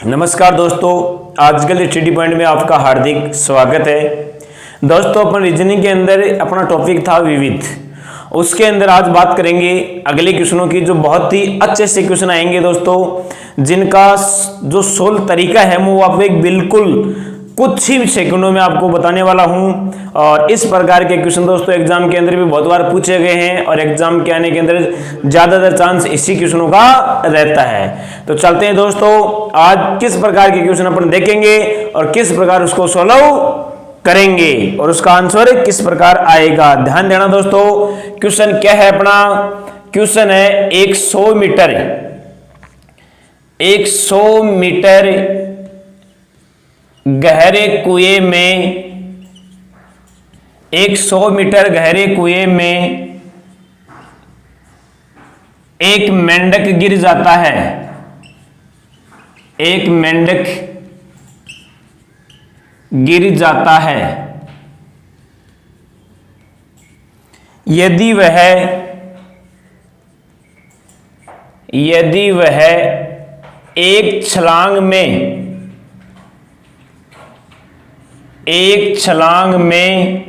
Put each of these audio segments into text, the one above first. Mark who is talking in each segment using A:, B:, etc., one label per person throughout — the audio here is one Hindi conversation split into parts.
A: नमस्कार दोस्तों, आज के स्टडी पॉइंट में आपका हार्दिक स्वागत है। दोस्तों, अपन रीजनिंग के अंदर अपना टॉपिक था विविध। उसके अंदर आज बात करेंगे अगले क्वेश्चनों की, जो बहुत ही अच्छे से क्वेश्चन आएंगे दोस्तों, जिनका जो सोल्व तरीका है वो आपको एक बिल्कुल कुछ ही सेकंडों में आपको बताने वाला हूं। और इस प्रकार के क्वेश्चन दोस्तों एग्जाम के अंदर भी बहुत बार पूछे गए हैं और एग्जाम के आने के अंदर ज्यादातर चांस इसी क्वेश्चनों का रहता है। तो चलते हैं दोस्तों, आज किस प्रकार के क्वेश्चन अपन देखेंगे और किस प्रकार उसको सोल्व करेंगे और उसका आंसर किस प्रकार आएगा। ध्यान देना दोस्तों, क्वेश्चन क्या है अपना? क्वेश्चन है 100 मीटर 100 मीटर गहरे कुएं में 100 मीटर गहरे कुएं में एक मेंढक गिर जाता है। एक मेंढक गिर जाता है। यदि वह एक छलांग में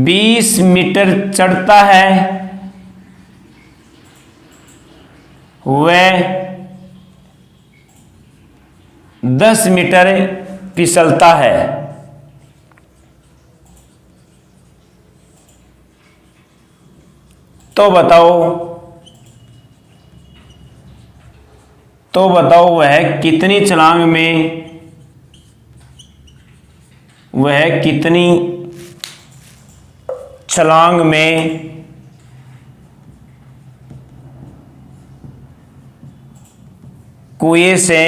A: 20 मीटर चढ़ता है, वह 10 मीटर फिसलता है। तो बताओ वह कितनी छलांग में कुएं से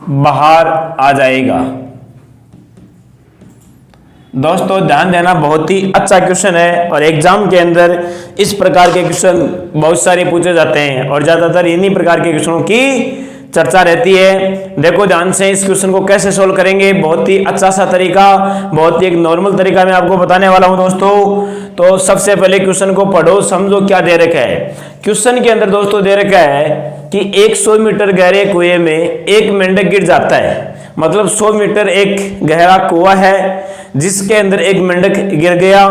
A: बाहर आ जाएगा। दोस्तों ध्यान देना, बहुत ही अच्छा क्वेश्चन है और एग्जाम के अंदर इस प्रकार के क्वेश्चन बहुत सारे पूछे जाते हैं और ज्यादातर इन्हीं प्रकार के क्वेश्चनों की चर्चा रहती है। देखो ध्यान से, इस क्वेश्चन को कैसे सोल्व करेंगे, बहुत ही अच्छा सा तरीका, बहुत ही एक नॉर्मल तरीका मैं आपको बताने वाला हूं दोस्तों। तो सबसे पहले क्वेश्चन को पढ़ो, समझो क्या दे रखा है। क्वेश्चन के अंदर दोस्तों दे रखा है कि 100 मीटर गहरे कुएं में एक मेंढक गिर जाता है। मतलब 100 मीटर एक गहरा कुआं है जिसके अंदर एक मेंढक गिर गया।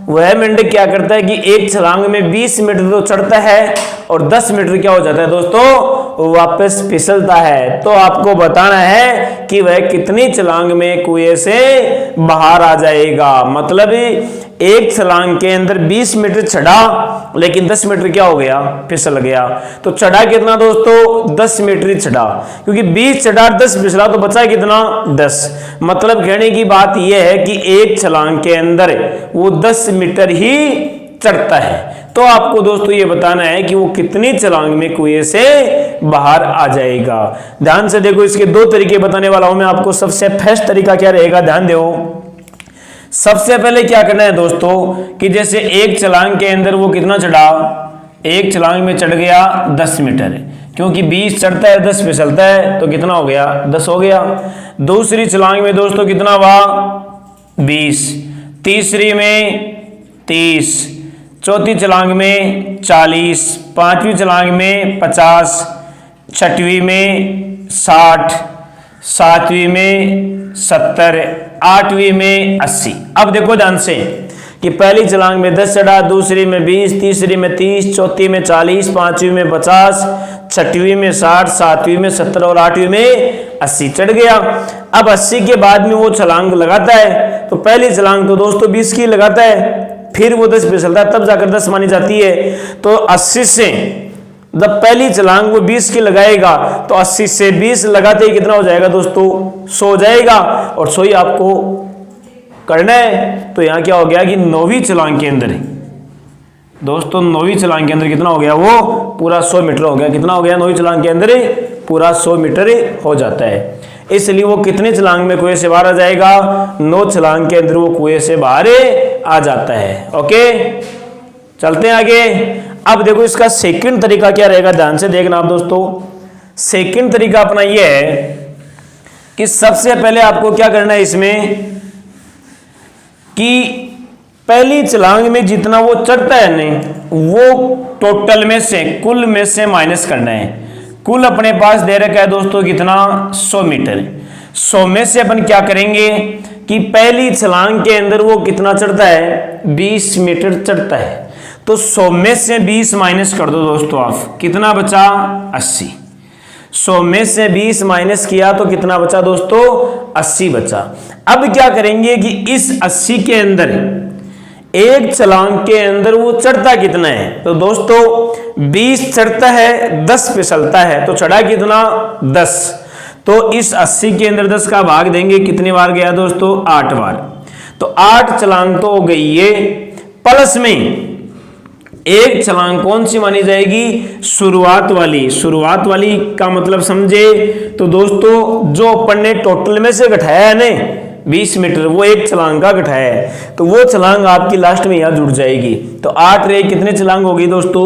A: वह मेंढक क्या करता है कि एक छलांग में 20 मीटर तो चढ़ता है और 10 मीटर क्या हो जाता है दोस्तों, वापस फिसलता है। तो आपको बताना है कि वह कितनी छलांग में कुएं से बाहर आ जाएगा। मतलब एक छलांग के अंदर 20 मीटर चढ़ा लेकिन 10 मीटर क्या हो गया, फिसल गया। तो चढ़ा कितना दोस्तों, 10 मीटर ही चढ़ा, क्योंकि 20 चढ़ा 10 फिसला तो बचा कितना, 10। मतलब कहने की बात यह है कि एक छलांग के अंदर वो 10 मीटर ही चढ़ता है। तो आपको दोस्तों ये बताना है कि वो कितनी छलांग में कुएं से बाहर आ जाएगा। ध्यान से देखो, इसके दो तरीके बताने वाला हूं मैं आपको। सबसे फर्स्ट तरीका क्या रहेगा, ध्यान दो। सबसे पहले क्या करना है दोस्तों कि जैसे एक छलांग के अंदर वो कितना चढ़ा, एक छलांग में चढ़ गया 10 मीटर, क्योंकि 20 चढ़ता है 10 फिसलता है, तो कितना हो गया, 10 हो गया। दूसरी छलांग में दोस्तों कितना हुआ, 20। तीसरी में 30। चौथी छलांग में 40। पांचवी छलांग में 50। छठवीं में 60। सातवीं में 70। आठवीं में 80। अब देखो ध्यान से कि पहली छलांग में 10 चढ़ा, दूसरी में 20, तीसरी में 30, चौथी में 40, पांचवी में 50, छठवीं में 60, सातवीं में 70 और आठवीं में 80 चढ़ गया। अब 80 के बाद में वो छलांग लगाता है, तो पहली छलांग तो दोस्तों 20 की लगाता है, फिर वो 10 फिसलता है, तब जाकर 10 मानी जाती है। तो 80 से जब पहली छलांग वो 20 की लगाएगा तो 80 से 20 लगाते ही कितना हो जाएगा दोस्तों, 100 हो जाएगा। और 100 ही आपको करना है। तो यहाँ क्या हो गया कि 9वीं छलांग के अंदर दोस्तों, 9वीं छलांग के अंदर कितना हो गया, वो पूरा 100 मीटर हो गया। कितना हो गया, 9वीं छलांग के अंदर पूरा 100 मीटर हो जाता है। इसलिए वो कितने छलांग में कुएं से बाहर आ जाएगा, 9 छलांग के अंदर वो कुएं से बाहर आ जाता है। ओके, चलते हैं आगे। अब देखो इसका सेकंड तरीका क्या रहेगा, ध्यान से देखना आप दोस्तों। सेकंड तरीका अपना यह है कि सबसे पहले आपको क्या करना है इसमें कि पहली छलांग में जितना वो चढ़ता है नहीं, वो टोटल में से, कुल में से माइनस करना है। कुल अपने पास दे रखा है दोस्तों कितना, 100 मीटर। 100 में से अपन क्या करेंगे कि पहली छलांग के अंदर वो कितना चढ़ता है, 20 मीटर चढ़ता है। तो 100 में से 20 माइनस कर दो दोस्तों आप, कितना बचा, 80। 100 में से 20 माइनस किया तो कितना बचा दोस्तों, 80 बचा। अब क्या करेंगे कि इस 80 के अंदर एक छलांग के अंदर वो चढ़ता कितना है, तो दोस्तों 20 चढ़ता है, 10 फिसलता है, तो चढ़ा कितना, 10। तो इस 80 के अंदर 10 का भाग देंगे, कितनी बार गया दोस्तों, 8 बार। तो 8 छलांग तो हो गई ये, प्लस में एक छलांग कौन सी मानी जाएगी, शुरुआत वाली। शुरुआत वाली का मतलब समझे तो दोस्तों, जो अपन ने टोटल में से घटाया है ना 20 मीटर, वो एक छलांग का घटाया है, तो वो छलांग आपकी लास्ट में यहां जुड़ जाएगी। तो 8 रे कितने छलांग हो गई दोस्तों,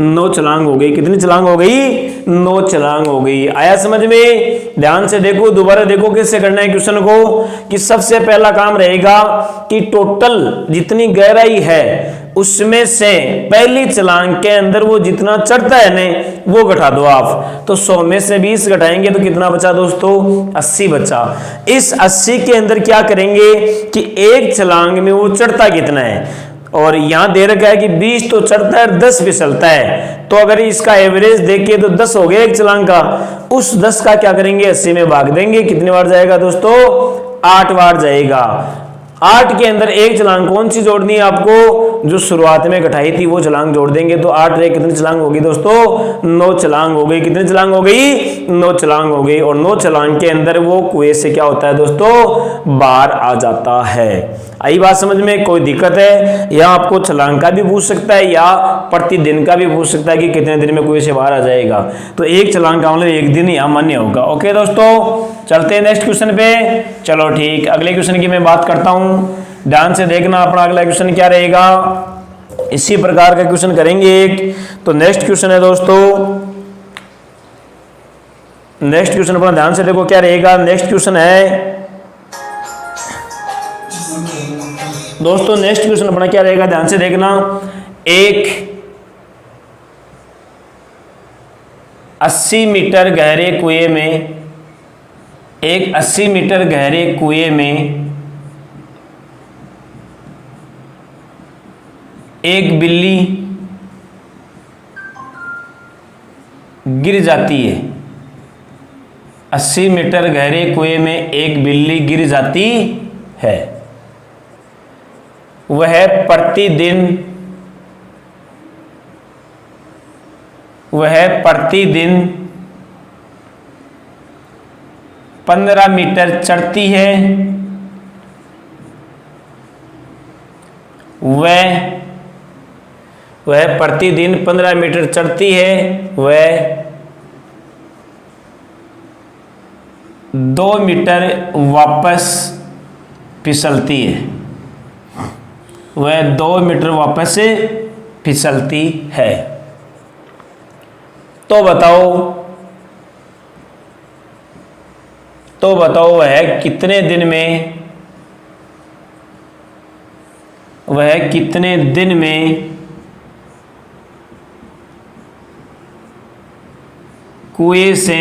A: 9 छलांग हो गई। कितनी छलांग हो गई, 9 छलांग हो गई। आया समझ में? ध्यान से देखो, दोबारा देखो कैसे करना है क्वेश्चन को। कि सबसे पहला काम रहेगा कि टोटल जितनी गहराई है उसमें से पहली छलांग के अंदर वो जितना चढ़ता है ना, वो घटा दो आप। तो 100 में से 20 घटाएंगे तो कितना बचा दोस्तों, 80 बचा। इस 80 के अंदर क्या करेंगे कि एक छलांग में वो चढ़ता कितना है, और यहां दे रखा है कि 20 तो चढ़ता है, 10 फिसलता है। तो अगर इसका एवरेज देखिए तो 10 हो गया एक छलांग का। उस 10 का क्या करेंगे, 80 में भाग देंगे। कितनी बार जाएगा दोस्तों, 8 बार जाएगा। 8 के अंदर एक छलांग कौन सी जोड़नी है आपको, जो शुरुआत में घटाई थी वो छलांग जोड़ देंगे। तो 8 रे कितनी छलांग होगी दोस्तों, 9 छलांग हो गई। कितनी छलांग हो गई, 9 छलांग हो गई। और 9 छलांग के अंदर वो कुएं से क्या होता है दोस्तों, बाहर आ जाता है। आई बात समझ में? कोई दिक्कत है? या आपको छलांग का भी पूछ सकता है या प्रतिदिन का भी पूछ सकता है कि कितने दिन में कुएं से बाहर आ जाएगा। तो एक छलांग का मतलब एक दिन यहाँ मान्य होगा। ओके दोस्तों, चलते हैं नेक्स्ट क्वेश्चन पे। चलो ठीक, अगले क्वेश्चन की मैं बात करता हूं, ध्यान से देखना। अपना अगला क्वेश्चन क्या रहेगा, इसी प्रकार का क्वेश्चन करेंगे एक। तो नेक्स्ट क्वेश्चन है दोस्तों, नेक्स्ट क्वेश्चन अपना ध्यान से देखो क्या रहेगा। नेक्स्ट क्वेश्चन है दोस्तों, नेक्स्ट क्वेश्चन अपना क्या रहेगा, ध्यान से देखना। एक 80 मीटर गहरे कुएं में, एक 80 मीटर गहरे कुएं में एक बिल्ली गिर जाती है। 80 मीटर गहरे कुएं में एक बिल्ली गिर जाती है। वह प्रतिदिन 15 मीटर चढ़ती है। वह प्रतिदिन 15 मीटर चढ़ती है। वह 2 मीटर वापस फिसलती है। वह 2 मीटर वापस से फिसलती है। तो बताओ वह कितने दिन में कुएं से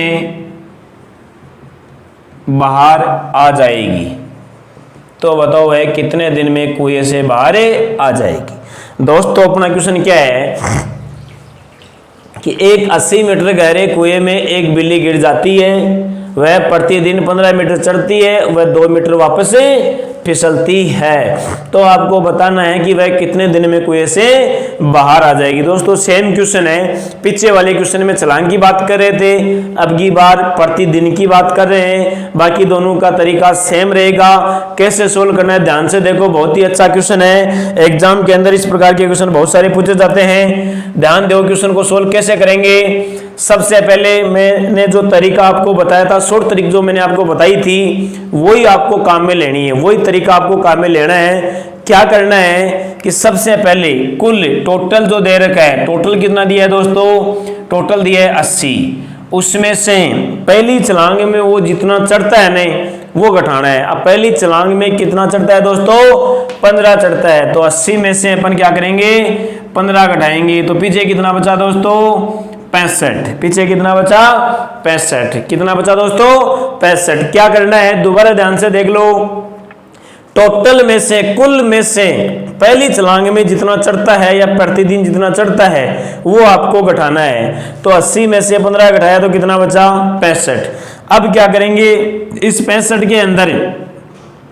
A: बाहर आ जाएगी। तो बताओ वह कितने दिन में कुएं से बाहर आ जाएगी। दोस्तों अपना क्वेश्चन क्या है कि एक 80 मीटर गहरे कुएं में एक बिल्ली गिर जाती है। वह प्रतिदिन 15 मीटर चढ़ती है। वह 2 मीटर वापस से फिसलती है। तो आपको बताना है कि वह कितने दिन में कुएं से बाहर आ जाएगी। दोस्तों सेम क्वेश्चन है, पीछे वाले क्वेश्चन में छलांग की बात कर रहे थे, अब की बार प्रतिदिन की बात कर रहे हैं। बाकी दोनों का तरीका सेम रहेगा। कैसे सोल्व करना है ध्यान से देखो, बहुत ही अच्छा क्वेश्चन है। एग्जाम के अंदर इस प्रकार के क्वेश्चन बहुत सारे पूछे जाते हैं। ध्यान दो, क्वेश्चन को सोल्व कैसे करेंगे। सबसे पहले मैंने जो तरीका आपको बताया था, शॉर्ट तरीका जो मैंने आपको बताई थी, वही आपको काम में लेनी है, वही तरीका आपको काम में लेना है। क्या करना है कि सबसे पहले कुल टोटल जो दे रखा है, टोटल कितना दिया है दोस्तों, टोटल दिया है 80। उसमें से पहली छलांग में वो जितना चढ़ता है ना, वो घटाना है। अब पहली छलांग में कितना चढ़ता है दोस्तों, 15 चढ़ता है, तो 80 में से अपन क्या करेंगे, 15 घटाएंगे, तो पीछे कितना बचा दोस्तों, 65। पीछे कितना बचा, 65। कितना बचा दोस्तों, 65। क्या करना है, दोबारा ध्यान से देख लो, टोटल में से, कुल में से पहली छलांग में जितना चढ़ता है या प्रतिदिन जितना चढ़ता है वो आपको घटाना है। तो 80 में से 15 घटाया तो कितना बचा, 65। अब क्या करेंगे, इस 65 के अंदर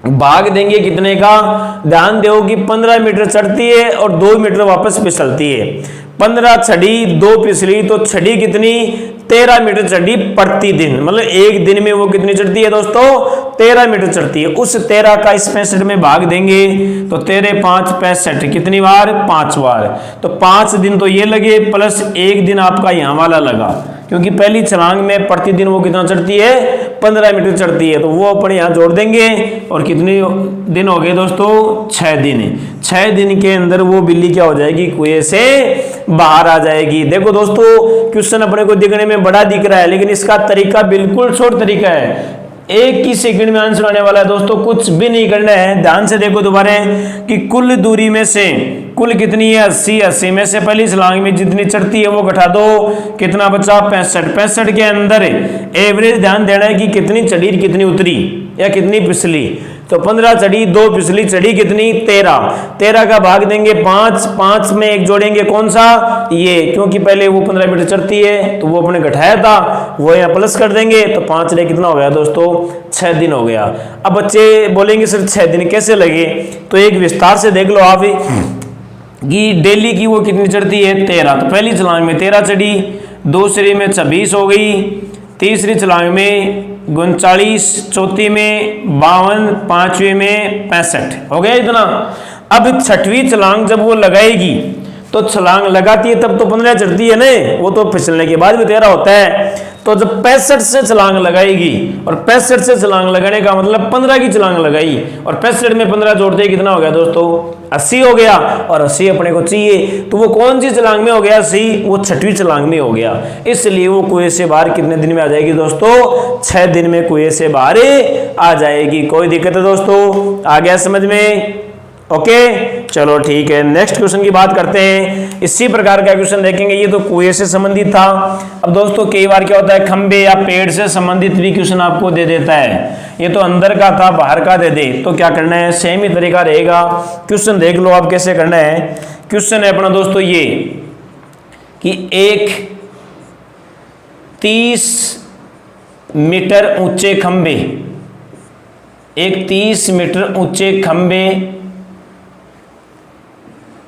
A: भाग देंगे कितने का, ध्यान दो कि 15 मीटर चढ़ती है और 2 मीटर वापस फिसलती है। 15 चढ़ी 2 फिसली, तो चढ़ी कितनी, 13 मीटर चढ़ी प्रतिदिन, मतलब एक दिन में वो कितनी चढ़ती है दोस्तों, 13 मीटर चढ़ती है। उस 13 का इस 65 में भाग देंगे तो 13 5 65, कितनी बार, 5 बार। तो 5 दिन तो ये लगे प्लस 1 दिन आपका यहाँ वाला लगा, क्योंकि पहली छलांग में प्रतिदिन वो कितना चढ़ती है, 15 मीटर चढ़ती है, तो वो अपने यहाँ जोड़ देंगे। और कितने दिन हो गए दोस्तों, 6 दिन। 6 दिन के अंदर वो बिल्ली क्या हो जाएगी, कुएं से बाहर आ जाएगी। देखो दोस्तों, क्वेश्चन अपने को दिखने में बड़ा दिख रहा है, लेकिन इसका तरीका बिल्कुल शॉर्ट तरीका है, एक ही सेकंड में आंसर आने वाला है दोस्तों, कुछ भी नहीं करना है। ध्यान से देखो दोबारा कि कुल दूरी में से, कुल कितनी है, 80। 80 में से पहली छलांग में जितनी चढ़ती है वो घटा दो, कितना बचा, 65। 65 के अंदर एवरेज ध्यान देना है कि कितनी चढ़ी कितनी उतरी या कितनी फिसली। तो 15 चढ़ी 2 फिसली, चढ़ी कितनी, 13। 13 का भाग देंगे 5, 5 में एक जोड़ेंगे कौन सा, ये, क्योंकि पहले वो 15 मीटर चढ़ती है तो वो अपने घटाया था, वो यहाँ प्लस कर देंगे, तो 5 ने कितना हो गया दोस्तों, 6 दिन हो गया। अब बच्चे बोलेंगे सर 6 दिन कैसे लगे, तो एक विस्तार से देख लो आप कि डेली की वो कितनी चढ़ती है, 13। तो पहली छलांग में 13 चढ़ी, दूसरी में 26 हो गई, तीसरी छलांग में 39, चौथी में 52, पांचवी में 65, हो गया इतना। अब छठवीं छलांग जब वो लगाएगी, तो छलांग लगाती है तब तो 15 चढ़ती है ना, वो तो फिसलने के बाद भी 13 होता है। तो जब 65 से छलांग लगाएगी, और 65 से छलांग लगाने का मतलब 15 की छलांग लगाई, और 65 में 15 जोड़ते कितना हो गया दोस्तों, 80 हो गया। और 80 अपने को चाहिए, तो वो कौन सी छलांग में हो गया, 80, वो छठवीं छलांग में हो गया। इसलिए वो कुएं से बाहर कितने दिन में आ जाएगी दोस्तों, 6 दिन में कुएं से बाहर आ जाएगी। कोई दिक्कत है दोस्तों, आ गया समझ में, ओके चलो ठीक है। नेक्स्ट क्वेश्चन की बात करते हैं। इसी प्रकार का क्वेश्चन देखेंगे, ये तो कुएं से संबंधित था। अब दोस्तों कई बार क्या होता है, खंबे या पेड़ से संबंधित भी क्वेश्चन आपको दे देता है। ये तो अंदर का था, बाहर का दे दे, तो क्या करना है, सेम ही तरीका रहेगा। क्वेश्चन देख लो आप कैसे करना है। क्वेश्चन है अपना दोस्तों ये कि एक 30 मीटर ऊंचे खंबे, एक 30 मीटर ऊंचे खंबे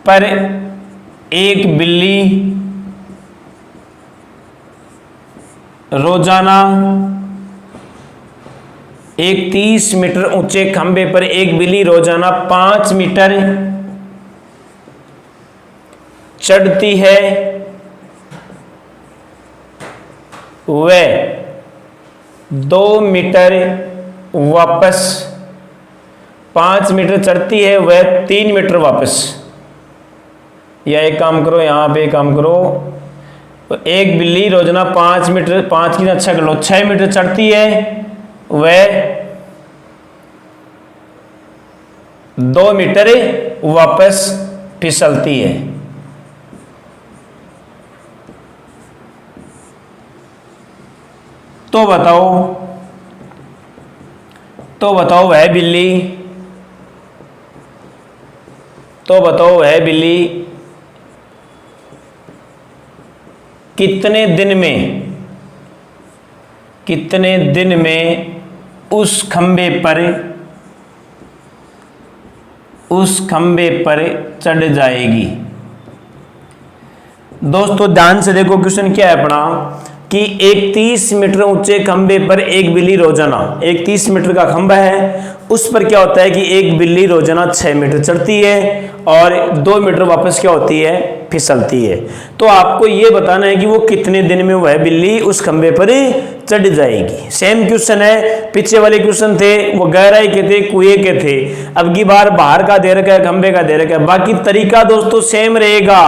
A: पर एक बिल्ली रोजाना, एक 30 मीटर ऊंचे खंबे पर एक बिल्ली रोजाना 5 मीटर चढ़ती है, वह 2 मीटर वापस, 5 मीटर चढ़ती है वह 3 मीटर वापस। या एक काम करो, यहाँ पे एक काम करो, तो एक बिल्ली रोजाना 5 मीटर, 5 की अच्छा कर लो, 6 मीटर चढ़ती है, वह 2 मीटर वापस फिसलती है। तो बताओ वह बिल्ली कितने दिन में उस खंबे पर चढ़ जाएगी। दोस्तों ध्यान से देखो, क्वेश्चन क्या है अपना कि एक 30 मीटर ऊंचे खंबे पर एक बिल्ली रोजाना, एक 30 मीटर का खंबा है, उस पर क्या होता है कि एक बिल्ली रोजाना 6 मीटर चढ़ती है और 2 मीटर वापस क्या होती है, फिसलती है। तो आपको ये बताना है कि वो कितने दिन में वह बिल्ली उस खंबे पर चढ़ जाएगी। सेम क्वेश्चन है, पीछे वाले क्वेश्चन थे वो गहराई के थे, कुएं के थे, अब की बार बाहर का दे रखा है, खंबे का दे रखा है। बाकी तरीका दोस्तों सेम रहेगा,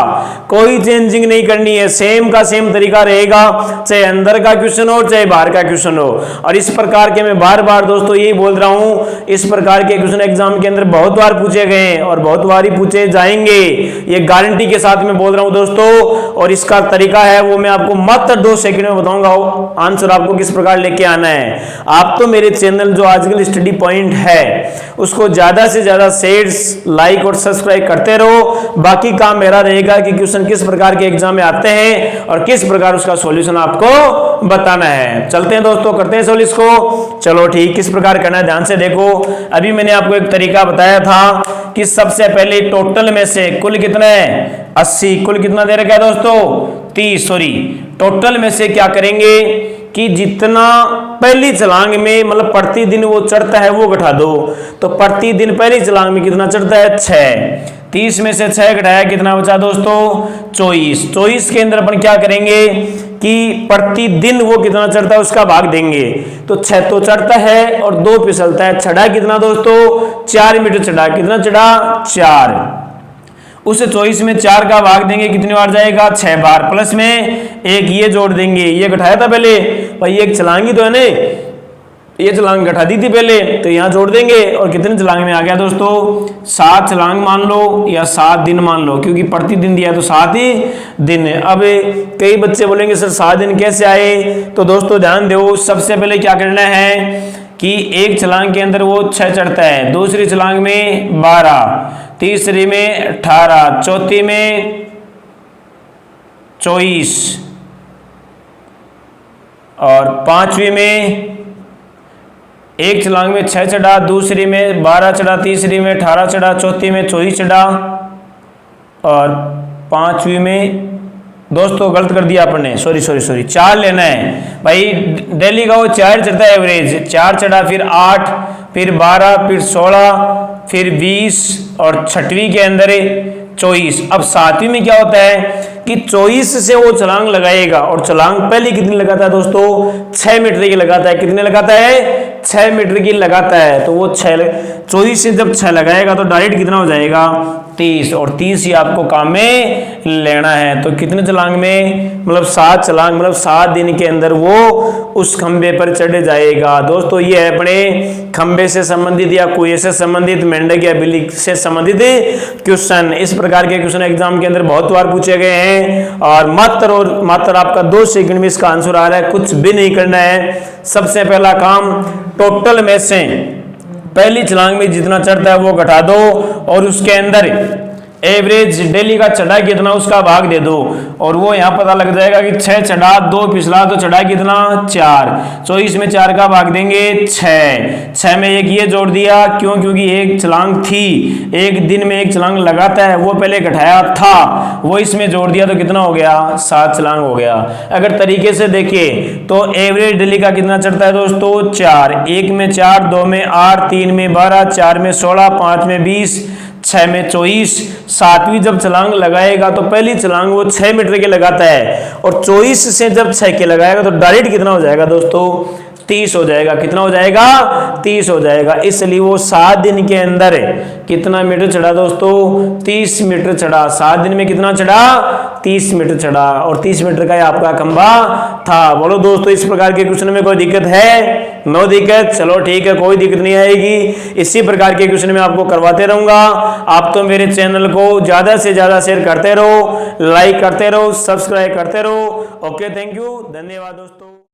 A: कोई चेंजिंग नहीं करनी है, सेम का सेम तरीका रहेगा, चाहे अंदर का क्वेश्चन हो चाहे बाहर का क्वेश्चन हो। और इस प्रकार के मैं बार बार दोस्तों यही बोल रहा हूं, इस प्रकार के क्वेश्चन एग्जाम के अंदर बहुत बार पूछे गए हैं और बहुत बार ही पूछे जाएंगे, ये गारंटी के साथ मैं बोल रहा हूं दोस्तों। और इसका तरीका है वो मैं आपको मात्र 2 सेकंड में बताऊंगा, आंसर आपको किस प्रकार लेके आना है। आप तो मेरे चैनल जो आजकल स्टडी पॉइंट है उसको ज्यादा से ज्यादा शेयर, लाइक और सब्सक्राइब करते रहो। बाकी काम मेरा रहेगा कि क्वेश्चन किस प्रकार के एग्जाम में आते हैं और किस प्रकार उसका सॉल्यूशन आपको बताना है। चलते हैं दोस्तों, करते हैं सॉल्यूशन को। चलो ठीक, किस प्रकार करना है ध्यान से देखो। अभी मैंने आपको एक तरीका बताया था कि सबसे पहले टोटल में से कुल कितना है 80, कुल कितना दे रखा है दोस्तों 30, सॉरी टोटल में से क्या करेंगे कि जितना पहली छलांग में मतलब प्रतिदिन वो चढ़ता है वो घटा दो। तो प्रतिदिन पहली छलांग में कितना चढ़ता है 6, 30 में से 6 घटाया कितना बचा दोस्तों 24। 24 के अंदर अपन क्या करेंगे कि प्रतिदिन वो कितना चढ़ता है उसका भाग देंगे। तो 6 तो चढ़ता है और 2 फिसलता है, चढ़ा कितना दोस्तों 4 मीटर चढ़ा, कितना चढ़ा 4। उस 24 में 4 का भाग देंगे कितनी बार जाएगा 6 बार, प्लस में एक ये जोड़ देंगे, ये घटाया था पहले भाई, एक छलांगी तो है ना, ये छलांग घटा दी थी पहले तो यहाँ जोड़ देंगे और कितने छलांग में आ गया दोस्तों 7 छलांग मान लो या 7 दिन मान लो, क्योंकि प्रतिदिन दिया तो 7 ही दिन है। अब कई बच्चे बोलेंगे सर 7 दिन कैसे आए, तो दोस्तों ध्यान दो, सबसे पहले क्या करना है कि एक छलांग के अंदर वो 6 चढ़ता है, दूसरी छलांग में 12, तीसरी में 18, चौथी में 24 और पांचवी में एक छलांग में 6 चढ़ा, दूसरी में 12 चढ़ा, तीसरी में 18 चढ़ा, चौथी में 24 चढ़ा और पांचवी में दोस्तों गलत कर दिया आपने, सॉरी 4 लेना है भाई, डेली का वो 4 चढ़ता है एवरेज, 4 चढ़ा, फिर 8, फिर 12, फिर 16, फिर 20 और छठवीं के अंदर 24। अब सातवीं में क्या होता है कि 24 से वो छलांग लगाएगा और छलांग पहले कितनी लगाता है दोस्तों 6 मीटर की लगाता है, कितने लगाता है 6 मीटर की लगाता है। तो वो 24 से जब 6 लगाएगा तो डायरेक्ट कितना हो जाएगा 30, और 30 ही आपको काम में लेना है। तो कितने छलांग में मतलब 7 छलांग, मतलब 7 दिन के अंदर वो उस खंबे पर चढ़ जाएगा। दोस्तों ये है अपने खंबे से संबंधित या कुएं से संबंधित, मेंढक या बिल्ली से संबंधित क्वेश्चन। इस प्रकार के क्वेश्चन एग्जाम के अंदर बहुत बार पूछे गए हैं और मात्र आपका 2 सेकंड में इसका आंसर आ रहा है, कुछ भी नहीं करना है। सबसे पहला काम टोटल में से पहली छलांग में जितना चढ़ता है वो घटा दो और उसके अंदर एवरेज डेली का चढ़ा कितना उसका भाग दे दो, और वो यहाँ पता लग जाएगा कि 6 चढ़ा 2 पिछला तो चढ़ा कितना 4, 24 में 4 का भाग देंगे 6 में एक ये जोड़ दिया, क्यों क्योंकि एक छलांग थी, एक दिन में एक छलांग लगाता है वो पहले घटाया था, वो इसमें जोड़ दिया तो कितना हो गया 7 छलांग हो गया। अगर तरीके से देखें तो एवरेज डेली का कितना चढ़ता है दोस्तों 4, 1 में 4, 2 में 8, 3 में 12, 4 में 16, 5 में 20, 6 में 24। सातवीं जब छलांग लगाएगा तो पहली छलांग वो 6 मीटर के लगाता है और 24 से जब 6 के लगाएगा तो डायरेक्ट कितना हो जाएगा दोस्तों 30 हो जाएगा। कितना हो जाएगा 30 हो जाएगा। इसलिए वो 7 दिन के अंदर कितना मीटर चढ़ा दोस्तों 30 मीटर चढ़ा। 7 दिन में कितना चढ़ा 30 मीटर चढ़ा और 30 मीटर का आपका खंबा था। बोलो दोस्तों इस प्रकार के क्वेश्चन में कोई दिक्कत है? नो दिक्कत। चलो ठीक है, कोई दिक्कत नहीं आएगी। इसी प्रकार के क्वेश्चन में आपको करवाते रहूंगा। आप तो मेरे चैनल को ज्यादा से ज्यादा शेयर करते रहो, लाइक करते रहो, सब्सक्राइब करते रहो। ओके, थैंक यू, धन्यवाद दोस्तों।